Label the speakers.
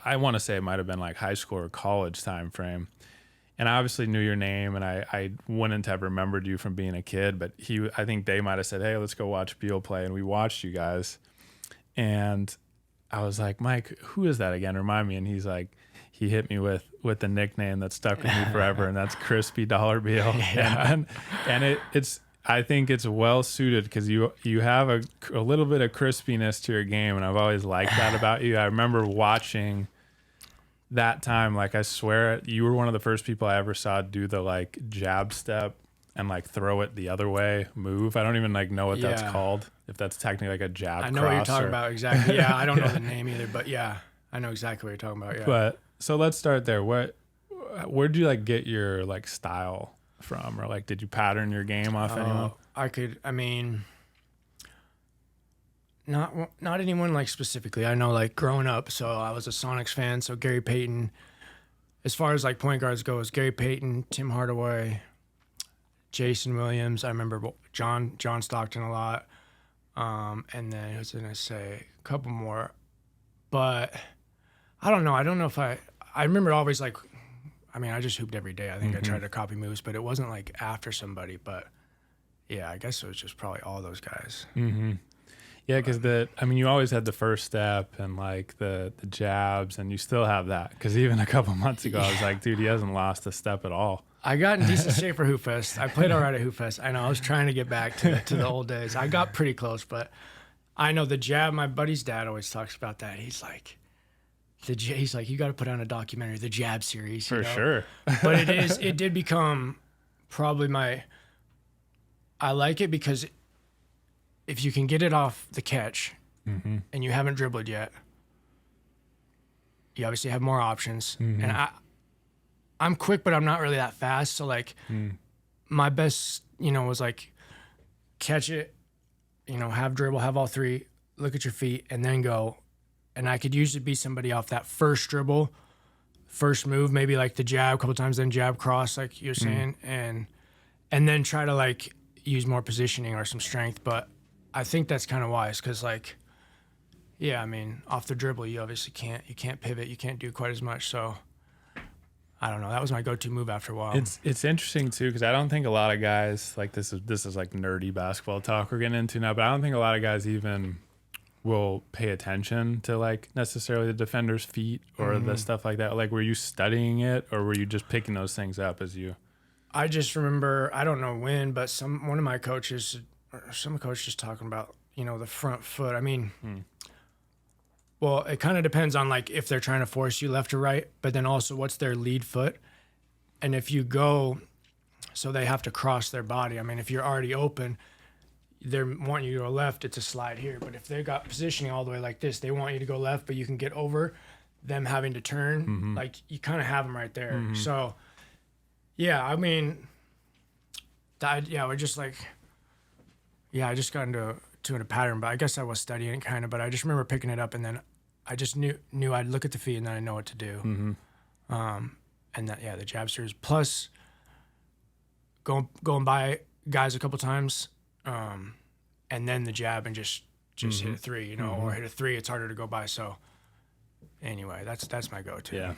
Speaker 1: I want to say it might have been like high school or college time frame. And I obviously knew your name, and I wouldn't have remembered you from being a kid, but I think they might have said, hey, let's go watch Beal play. And we watched you guys. And I was like, Mike, who is that again? Remind me. And he's like, he hit me with the nickname that stuck with me forever, and that's Crispy Dollar Beal. Yeah. And I think it's well suited because you have a little bit of crispiness to your game, and I've always liked that about you. I remember watching that time, like I swear you were one of the first people I ever saw do the like jab step and like throw it the other way move. I don't even like know what that's called, if that's technically like a jab
Speaker 2: I know
Speaker 1: cross
Speaker 2: what you're talking about, exactly. Yeah, I don't know the name either, but yeah, I know exactly what you're talking about. Yeah.
Speaker 1: But so let's start there. Where'd you like get your like style from, or like did you pattern your game off anyone?
Speaker 2: Not anyone like specifically. I know like growing up, so I was a Sonics fan, so Gary Payton. As far as like point guards goes, Gary Payton, Tim Hardaway, Jason Williams. I remember John Stockton a lot. And then who's gonna say a couple more, but I don't know. I don't know if I remember always like, I just hooped every day. I think I tried to copy moves, but it wasn't like after somebody. But yeah, I guess it was just probably all those guys.
Speaker 1: Mm-hmm. Yeah, because you always had the first step and like the jabs, and you still have that. Because even a couple months ago, I was like, dude, he hasn't lost a step at all.
Speaker 2: I got in decent shape for Hoop Fest. I played all right at Hoop Fest. I know I was trying to get back to the old days. I got pretty close, but I know the jab. My buddy's dad always talks about that. He's like, you got to put on a documentary, the jab series.
Speaker 1: For sure.
Speaker 2: But it did become probably I like it because if you can get it off the catch and you haven't dribbled yet, you obviously have more options. And I'm quick, but I'm not really that fast. So like my best, was like catch it, have dribble, have all three, look at your feet, and then go. And I could usually beat somebody off that first dribble, first move, maybe like the jab a couple times, then jab cross, like you're saying, and then try to like use more positioning or some strength. But I think that's kind of wise because like, yeah, off the dribble, you obviously you can't pivot, you can't do quite as much. So I don't know. That was my go-to move after a while.
Speaker 1: It's interesting too because I don't think a lot of guys, like this is like nerdy basketball talk we're getting into now, but I don't think a lot of guys even will pay attention to like necessarily the defender's feet or the stuff like that. Like, were you studying it or were you just picking those things up as you?
Speaker 2: I just remember, I don't know when, but one of my coaches, or some coach just talking about, the front foot. Well, it kind of depends on like if they're trying to force you left or right, but then also what's their lead foot. And if you go, so they have to cross their body. If you're already open, they're wanting you to go left, it's a slide here. But if they got positioning all the way like this, they want you to go left, but you can get over them having to turn. Like you kind of have them right there. So yeah, we're just like, I just got into a pattern, but I guess I was studying it kind of, but I just remember picking it up and then I just knew I'd look at the feet and then I know what to do. And that, the jab series plus going by guys a couple times, and then the jab and just hit a three, or hit a three. It's harder to go by. So anyway, that's my go-to.
Speaker 1: Yeah.